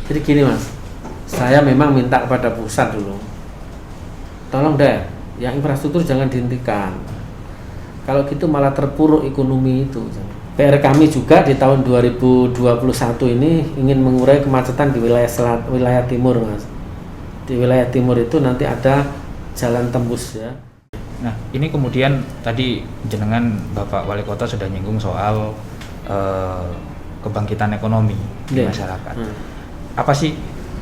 Jadi gini Mas, saya memang minta kepada pusat dulu, tolong deh, yang infrastruktur jangan dihentikan. Kalau gitu malah terpuruk ekonomi itu. PR kami juga di tahun 2021 ini ingin mengurai kemacetan di wilayah timur Mas. Di wilayah timur itu nanti ada jalan tembus ya. Nah, ini kemudian tadi jenengan Bapak Wali Kota sudah nyinggung soal kebangkitan ekonomi di masyarakat. Apa sih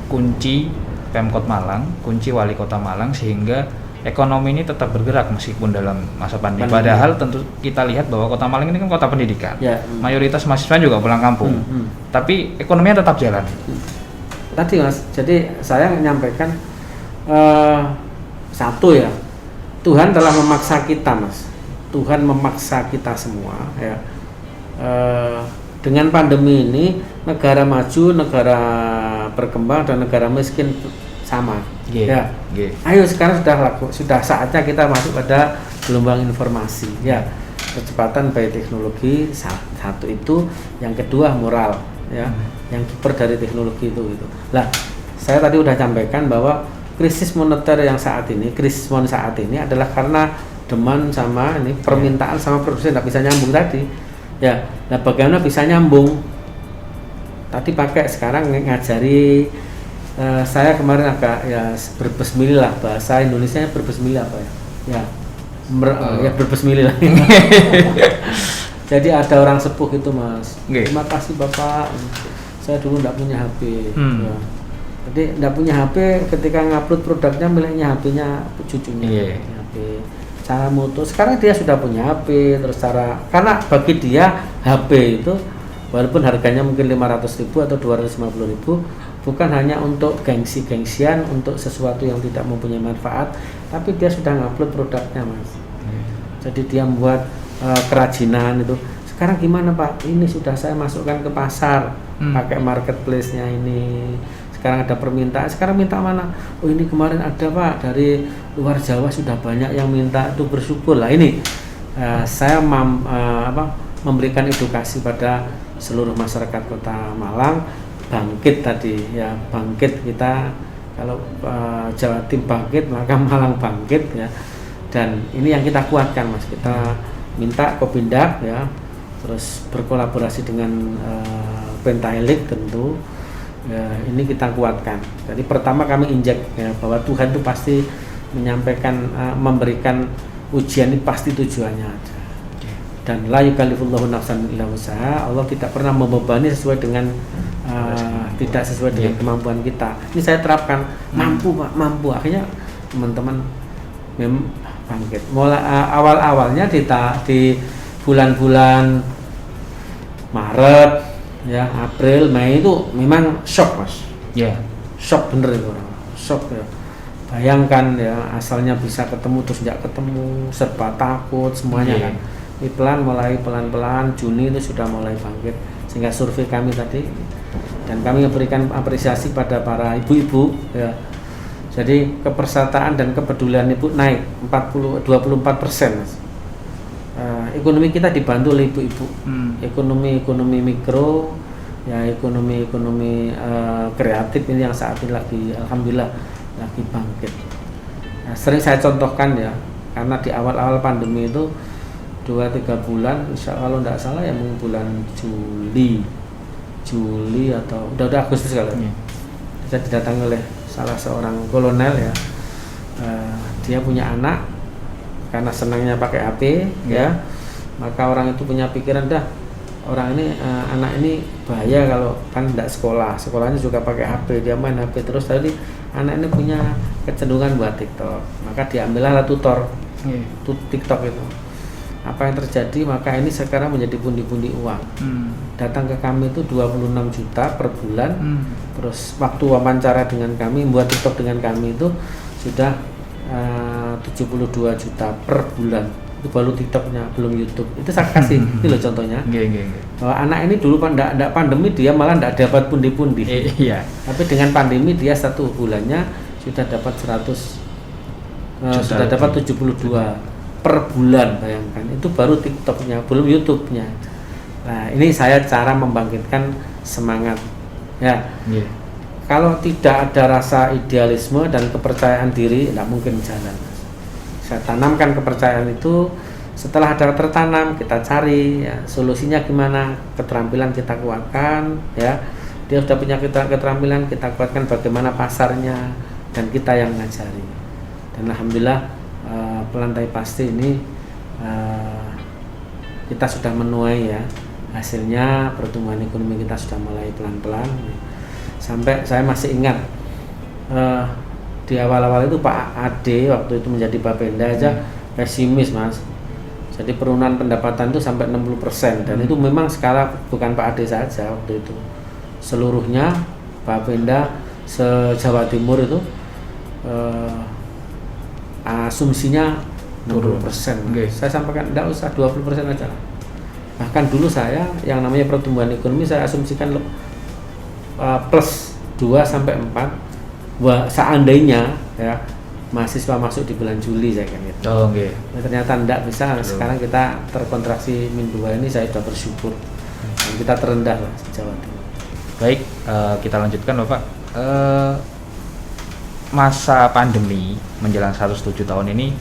kunci Pemkot Malang, kunci Wali Kota Malang sehingga ekonomi ini tetap bergerak meskipun dalam masa pandemi? Padahal tentu kita lihat bahwa Kota Malang ini kan kota pendidikan. Ya. Mayoritas mahasiswa juga pulang kampung. Tapi ekonominya tetap jalan. Tadi Mas, jadi saya menyampaikan satu ya, Tuhan telah memaksa kita Mas. Tuhan memaksa kita semua ya. Dengan pandemi ini negara maju, negara berkembang dan negara miskin sama. Ya. Ayo sekarang sudah saatnya kita masuk pada gelombang informasi. Ya. Kecepatan by teknologi satu itu, yang kedua moral ya. Yang kiper dari teknologi itu gitu. Lah, saya tadi udah sampaikan bahwa krisis moneter yang saat ini adalah karena demand sama ini permintaan sama produksi tidak bisa nyambung tadi. Ya, nah bagaimana bisa nyambung? Tadi pakai sekarang ngajari saya kemarin agak ya berbesmili lah, bahasa Indonesianya berbesmili apa ya? Ya berbesmili lah. Jadi ada orang sepuh itu Mas. Terima kasih Bapak. Saya dulu tidak punya HP. Ya. Jadi tidak punya HP, ketika ngupload produknya miliknya HP-nya cucunya. HP. Cara moto, sekarang dia sudah punya HP, terus karena bagi dia HP itu walaupun harganya mungkin 500.000 atau 250.000 bukan hanya untuk gengsi-gengsian, untuk sesuatu yang tidak mempunyai manfaat, tapi dia sudah ngupload produknya Mas. Jadi dia membuat kerajinan itu. Sekarang gimana Pak? Ini sudah saya masukkan ke pasar pakai marketplace-nya ini. Sekarang ada permintaan, sekarang minta mana? Oh ini kemarin ada Pak dari luar Jawa sudah banyak yang minta, itu bersyukur lah. Ini saya memberikan edukasi pada seluruh masyarakat Kota Malang, bangkit tadi ya, bangkit kita. Kalau Jawa Tim bangkit maka Malang bangkit ya. Dan ini yang kita kuatkan Mas, kita minta Kopindak ya, terus berkolaborasi dengan Pentahelix tentu. Ya, ini kita kuatkan. Jadi pertama kami injek ya, bahwa Tuhan itu pasti menyampaikan, memberikan ujian ini pasti tujuannya ada. Dan la yukallifullahu nafsan illa wus'aha. Allah tidak pernah membebani sesuai dengan tidak sesuai dengan kemampuan kita. Ini saya terapkan, mampu Pak, mampu. Akhirnya teman-teman bangkit. Mulai awal-awalnya di bulan-bulan Maret ya, April, Mei itu memang shock Mas. Shock bener itu orang. Shock ya. Bayangkan ya, asalnya bisa ketemu terus tidak ketemu, serba takut semuanya kan. Ini pelan-pelan Juni itu sudah mulai bangkit. Sehingga survei kami tadi, dan kami memberikan apresiasi pada para ibu-ibu ya. Jadi kepesertaan dan kepedulian ibu naik 24% Mas. Ekonomi kita dibantu oleh ibu-ibu. Ekonomi mikro ya, ekonomi kreatif ini yang saat ini lagi alhamdulillah lagi bangkit. Nah, sering saya contohkan ya, karena di awal-awal pandemi itu 2-3 bulan, kalau tidak salah ya mungkin bulan Juli atau udah Agustus kalau saya didatangi oleh salah seorang kolonel ya. Dia punya anak, karena senangnya pakai HP ya, maka orang itu punya pikiran dah, orang ini anak ini bahaya kalau kan tidak sekolahnya juga pakai HP, dia main HP terus. Tadi anak ini punya kecenderungan buat TikTok, maka diambillah tutor TikTok itu. Apa yang terjadi? Maka ini sekarang menjadi pundi-pundi uang. Datang ke kami itu 26 juta per bulan. Terus waktu wawancara dengan kami, membuat TikTok dengan kami itu sudah 72 juta per bulan. Itu baru TikToknya, belum YouTube. Itu saya kasih, itu loh contohnya. Bahwa anak ini dulu tidak pandemi dia malah tidak dapat pundi-pundi. Tapi dengan pandemi dia 1 bulannya sudah dapat 72 per bulan, bayangkan. Itu baru TikToknya, belum YouTube-nya. Nah, ini saya cara membangkitkan semangat. Ya. kalau tidak ada rasa idealisme dan kepercayaan diri, tidak mungkin jalan. Saya tanamkan kepercayaan itu, setelah ada tertanam kita cari ya, solusinya gimana, keterampilan kita kuatkan ya, dia sudah punya keterampilan, kita kuatkan bagaimana pasarnya, dan kita yang ngajari. Dan alhamdulillah Pelantai Pasti ini kita sudah menuai ya hasilnya, pertumbuhan ekonomi kita sudah mulai pelan-pelan. Sampai saya masih ingat di awal-awal itu Pak Ade waktu itu menjadi Bapenda aja pesimis Mas. Jadi penurunan pendapatan itu sampai 60%, dan itu memang skala bukan Pak Ade saja waktu itu, seluruhnya Bapenda se-Jawa Timur itu asumsinya 60%. Okay. Saya sampaikan tidak usah 20% aja lah. Bahkan dulu saya yang namanya pertumbuhan ekonomi saya asumsikan plus 2 sampai 4. Wah, seandainya ya mahasiswa masuk di bulan Juli saya kan gitu. Oh, okay. Nah, ternyata tidak bisa. Sekarang kita terkontraksi -2 ini saya sudah bersyukur. Dan kita terendah lah Jawa Timur. Baik, kita lanjutkan Bapak. Masa pandemi menjelang 107 tahun ini,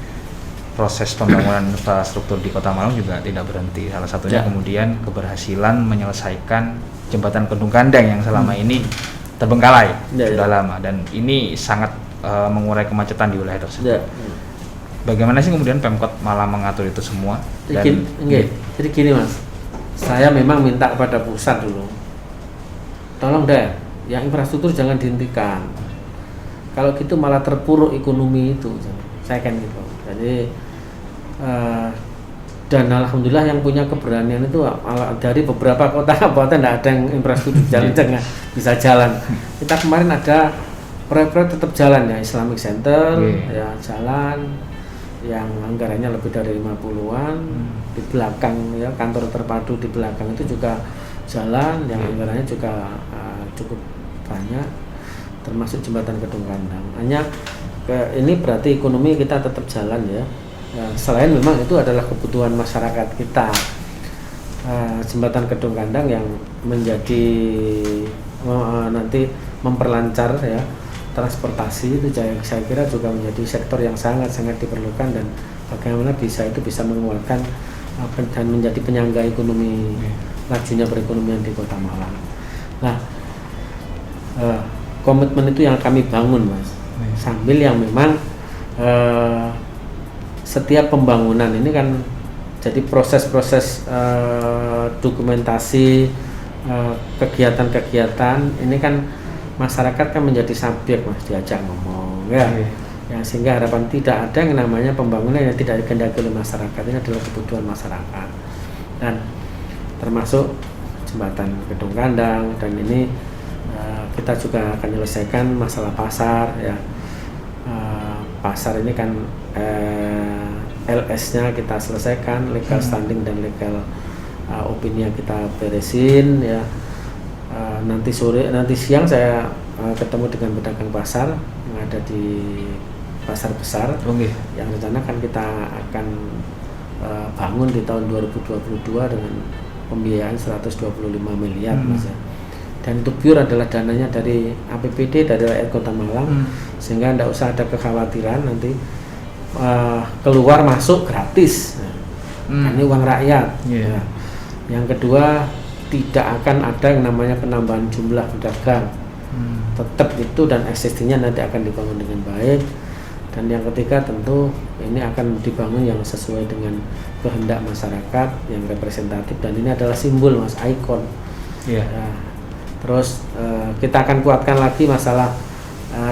proses pembangunan infrastruktur di Kota Malang juga tidak berhenti. Salah satunya kemudian keberhasilan menyelesaikan jembatan Kedung Gandang yang selama ini terbengkalai sudah lama, dan ini sangat mengurai kemacetan di wilayah tersebut. Bagaimana sih kemudian Pemkot Malang mengatur itu semua? Jadi gini Mas, saya memang minta kepada pusat dulu, tolong deh, yang infrastruktur jangan dihentikan. Kalau gitu malah terpuruk ekonomi itu, saya kan gitu. Jadi dan alhamdulillah yang punya keberanian itu dari beberapa kota kabupaten tidak ada yang infrastruktur jalan bisa jalan. Kita kemarin ada proyek-proyek tetap jalan ya, Islamic Center ya jalan yang anggarannya lebih dari 50-an, di belakang ya kantor terpadu di belakang itu juga jalan yang anggarannya juga cukup banyak, termasuk jembatan Kedung Gandang. Hanya ini berarti ekonomi kita tetap jalan ya. Selain memang itu adalah kebutuhan masyarakat kita, jembatan Kedung Gandang yang menjadi nanti memperlancar ya transportasi itu saya kira juga menjadi sektor yang sangat-sangat diperlukan, dan bagaimana bisa menguatkan dan menjadi penyangga ekonomi lajunya perekonomian di Kota Malang. Nah, komitmen itu yang kami bangun Mas, sambil yang memang setiap pembangunan ini kan jadi proses-proses dokumentasi kegiatan-kegiatan ini kan masyarakat kan menjadi subjek Mas, diajak ngomong ya. Ya, sehingga harapan tidak ada yang namanya pembangunan yang tidak dikehendaki oleh masyarakat, ini adalah kebutuhan masyarakat, dan termasuk jembatan Kedung Gandang, dan ini kita juga akan menyelesaikan masalah pasar ya. Pasar ini kan LS-nya kita selesaikan, legal standing dan legal opini yang kita beresin ya. Nanti siang saya ketemu dengan pedagang pasar yang ada di pasar besar, yang rencana kan kita akan bangun di tahun 2022 dengan pembiayaan 125 miliar Mas ya. Dan itu pure adalah dananya dari APBD dari rakyat Kota Malang, sehingga tidak usah ada kekhawatiran nanti keluar masuk gratis. Ini uang rakyat. Ya. Yang kedua, tidak akan ada yang namanya penambahan jumlah pedagang, tetap itu, dan existingnya nanti akan dibangun dengan baik. Dan yang ketiga tentu ini akan dibangun yang sesuai dengan kehendak masyarakat yang representatif, dan ini adalah simbol Mas, ikon. Ya. Terus kita akan kuatkan lagi masalah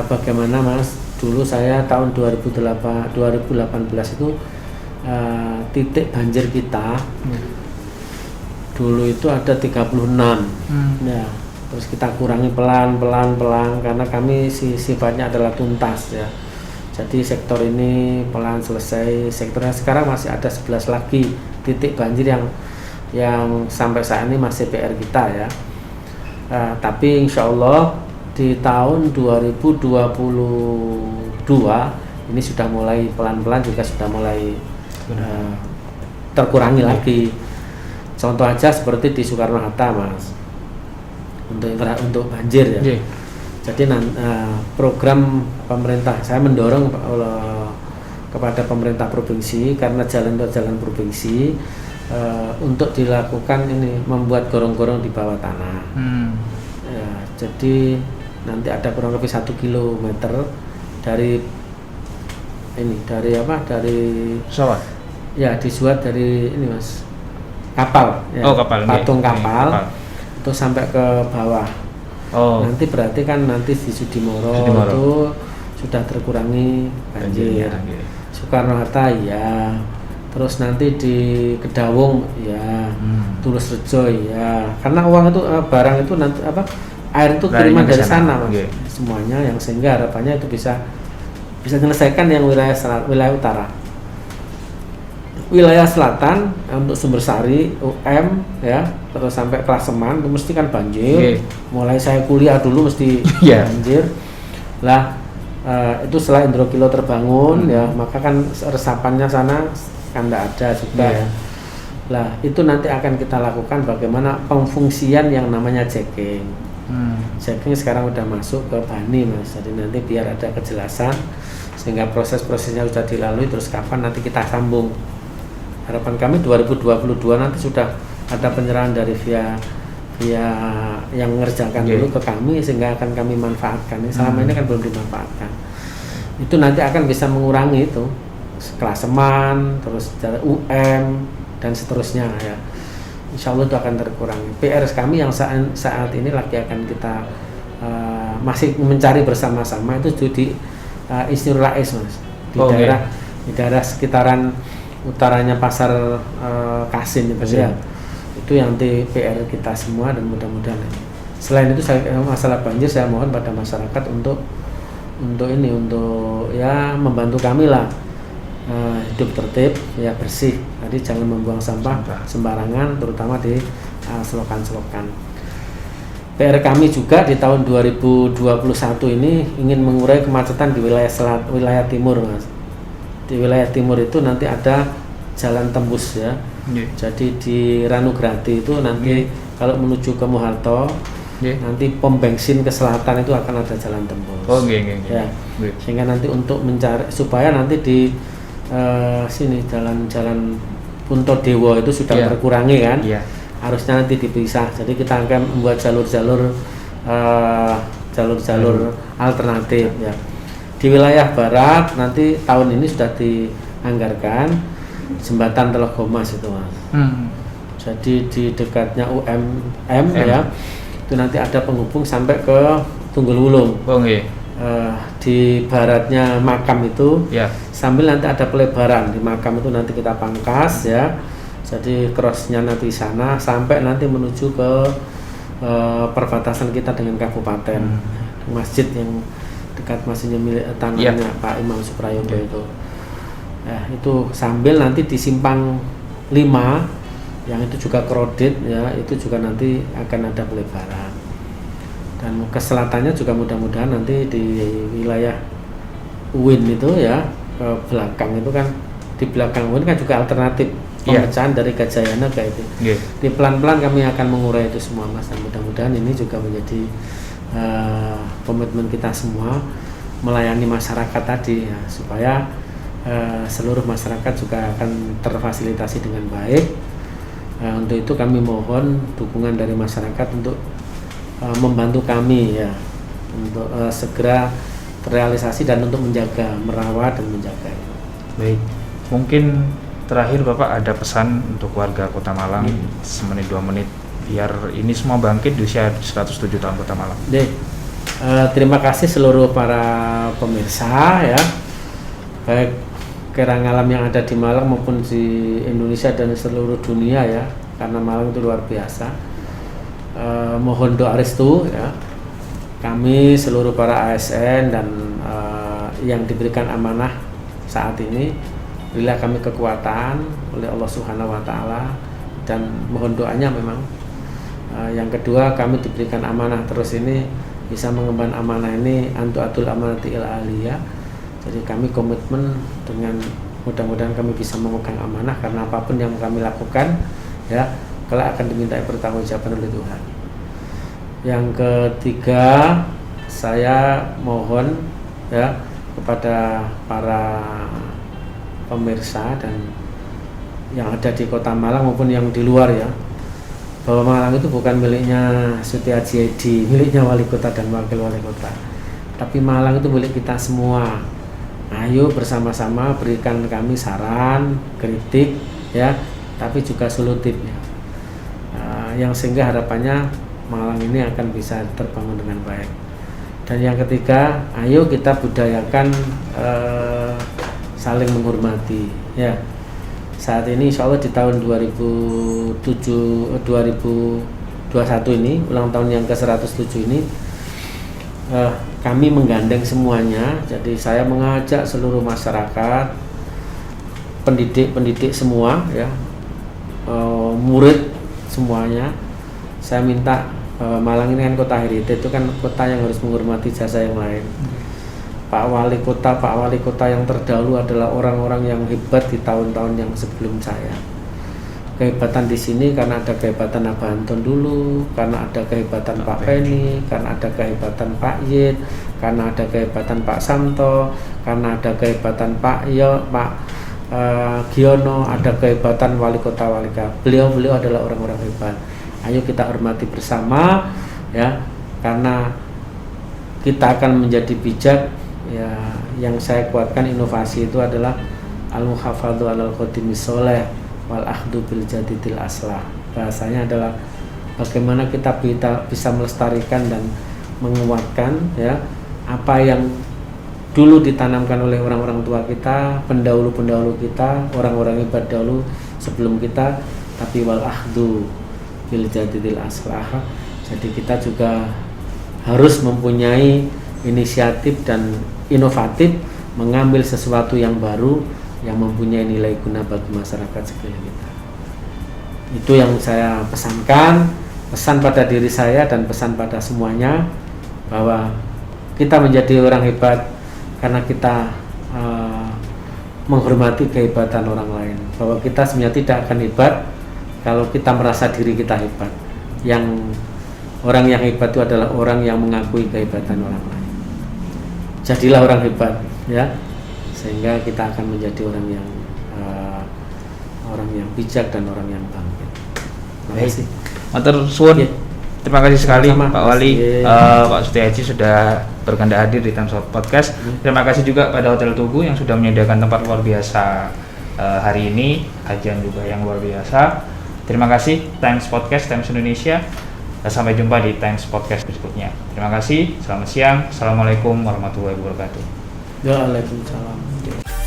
bagaimana Mas, dulu saya tahun 2018 itu titik banjir kita dulu itu ada 36 ya, terus kita kurangi pelan karena kami sifatnya adalah tuntas ya. Jadi sektor ini pelan selesai, sektornya sekarang masih ada 11 lagi titik banjir yang sampai saat ini masih PR kita ya. Tapi insya Allah di tahun 2022 ini sudah mulai pelan-pelan juga sudah mulai terkurangi lagi. Contoh aja seperti di Soekarno Hatta Mas, untuk banjir ya. Jadi program pemerintah, saya mendorong kepada pemerintah provinsi, karena jalan itu jalan provinsi, untuk dilakukan ini, membuat gorong-gorong di bawah tanah. Ya, jadi nanti ada kurang lebih 1 kilometer dari pesawat. Ya, disuat dari ini Mas, kapal. Ya, patung kapal. Itu sampai ke bawah. Nanti berarti kan nanti di Sudimoro itu sudah terkurangi banjir. Soekarno-Hatta ya, terus nanti di Kedawung ya, Tulus Rejo ya, karena uang itu barang itu nanti air itu kiriman dari sana Mas, semuanya, yang sehingga harapannya itu bisa menyelesaikan yang wilayah utara. Wilayah selatan untuk Sumbersari, UM ya, terus sampai Klaseman itu mesti kan banjir. Mulai saya kuliah dulu mesti banjir. Lah itu setelah Indrokilo terbangun ya, maka kan resapannya sana kan tidak ada juga ya. Lah itu nanti akan kita lakukan bagaimana pemfungsian yang namanya jacking. Jacking sekarang udah masuk ke Bani Mas, jadi nanti biar ada kejelasan sehingga proses-prosesnya sudah dilalui, terus kapan nanti kita sambung. Harapan kami 2022 nanti sudah ada penyerahan dari via yang mengerjakan dulu ke kami, sehingga akan kami manfaatkan. Selama ini kan belum dimanfaatkan. Itu nanti akan bisa mengurangi itu Klaseman, terus UM dan seterusnya ya. Insya Allah itu akan terkurangi. PR kami yang saat ini lagi akan kita masih mencari bersama-sama itu di Isnur Rais Mas, di daerah sekitaran utaranya pasar Kasin itu ya. Itu yang nanti PR kita semua, dan mudah-mudahan selain itu masalah banjir saya mohon pada masyarakat untuk ya membantu kami lah hidup tertib ya, bersih. Jadi jangan membuang sampah sembarangan, terutama di selokan-selokan. PR kami juga di tahun 2021 ini ingin mengurai kemacetan di wilayah timur Mas. Di wilayah timur itu nanti ada jalan tembus ya. Jadi di Ranugrati itu nanti kalau menuju ke Moharto, nanti pom bensin ke selatan itu akan ada jalan tembus. Ya. Sehingga nanti untuk mencari supaya nanti di sini jalan-jalan Puntodewo itu sudah terkurangi kan. Harusnya nanti dipisah. Jadi kita akan membuat jalur-jalur alternatif ya. Di wilayah barat nanti tahun ini sudah dianggarkan jembatan Telogomas itu Mas. Jadi di dekatnya UMM ya, itu nanti ada penghubung sampai ke Tunggul Wulung. Di baratnya makam itu sambil nanti ada pelebaran di makam itu, nanti kita pangkas ya. Jadi crossnya nanti sana sampai nanti menuju ke perbatasan kita dengan kabupaten. Masjid yang dekat masjidnya milik tanahnya Pak Imam Suprayogo itu. Itu sambil nanti di simpang 5 yang itu juga kredit ya, itu juga nanti akan ada pelebaran. Dan ke selatannya juga mudah-mudahan nanti di wilayah UIN itu ya, ke belakang itu kan, di belakang UIN kan juga alternatif pemecahan dari Gajayana kayak itu. Di pelan-pelan kami akan mengurai itu semua Mas, dan mudah-mudahan ini juga menjadi komitmen kita semua melayani masyarakat tadi ya, supaya seluruh masyarakat juga akan terfasilitasi dengan baik. Untuk itu kami mohon dukungan dari masyarakat untuk membantu kami ya, untuk segera terrealisasi dan untuk menjaga, merawat dan menjaga. Baik, mungkin terakhir Bapak ada pesan untuk warga Kota Malang, semenit 2 menit biar ini semua bangkit di usia 107 tahun Kota Malang. Terima kasih seluruh para pemirsa ya, baik Kerang Alam yang ada di Malang maupun di Indonesia dan seluruh dunia ya, karena Malang itu luar biasa. Mohon doa restu ya, kami seluruh para ASN dan yang diberikan amanah saat ini, bila kami kekuatan oleh Allah Subhanahu wa Ta'ala, dan mohon doanya memang. Yang kedua, kami diberikan amanah terus ini bisa mengemban amanah ini antu'atul amanati il aliyah. Jadi kami komitmen dengan mudah-mudahan kami bisa memegang amanah, karena apapun yang kami lakukan ya kelak akan dimintai pertanggungjawaban oleh Tuhan. Yang ketiga, saya mohon ya kepada para pemirsa dan yang ada di Kota Malang maupun yang di luar ya, bahwa Malang itu bukan miliknya Sutiaji Edi, miliknya wali kota dan wakil wali kota, tapi Malang itu milik kita semua. Ayo bersama-sama berikan kami saran, kritik ya, tapi juga solutifnya, yang sehingga harapannya Malang ini akan bisa terbangun dengan baik. Dan yang ketiga, ayo kita budayakan saling menghormati ya. Saat ini insya Allah di tahun 2021 ini, ulang tahun yang ke-107 ini, kami menggandeng semuanya. Jadi saya mengajak seluruh masyarakat, pendidik semua ya, murid semuanya. Saya minta bahwa Malang ini kan kota heritage, itu kan kota yang harus menghormati jasa yang lain. Pak Wali Kota yang terdahulu adalah orang-orang yang hebat di tahun-tahun yang sebelum saya. Kehebatan di sini karena ada kehebatan Abah Anton dulu, karena ada kehebatan Pak Penny, karena ada kehebatan Pak Yit, karena ada kehebatan Pak Samto, karena ada kehebatan Pak Giono, ada kehebatan Wali Kota. Beliau adalah orang-orang hebat. Ayo kita hormati bersama ya, karena kita akan menjadi bijak. Ya, yang saya kuatkan inovasi itu adalah al-muhafadhu alal khotimis sholeh wal ahdu bil jadidil aslah. Bahasanya adalah bagaimana kita bisa melestarikan dan menguatkan ya apa yang dulu ditanamkan oleh orang-orang tua kita, pendahulu-pendahulu kita, orang-orang hebat dahulu sebelum kita, tapi wal ahdu bil jadidil aslah. Jadi kita juga harus mempunyai inisiatif dan inovatif, mengambil sesuatu yang baru yang mempunyai nilai guna bagi masyarakat sekalian kita. Itu yang saya pesankan, pesan pada diri saya dan pesan pada semuanya, bahwa kita menjadi orang hebat karena kita menghormati kehebatan orang lain, bahwa kita sebenarnya tidak akan hebat kalau kita merasa diri kita hebat. Yang orang yang hebat itu adalah orang yang mengakui kehebatan orang lain. Jadilah orang hebat ya, sehingga kita akan menjadi orang yang bijak dan orang yang bangkit. Terima kasih. Matur suwun. Terima kasih sekali Sama-sama. Pak Wali, Pak Sutiaji sudah berkenan hadir di Times Podcast. Terima kasih juga pada Hotel Tugu yang sudah menyediakan tempat luar biasa hari ini, kajian juga yang luar biasa. Terima kasih Times Podcast, Times Indonesia. Sampai jumpa di Times Podcast berikutnya. Terima kasih, selamat siang. Assalamualaikum warahmatullahi wabarakatuh. Waalaikumsalam.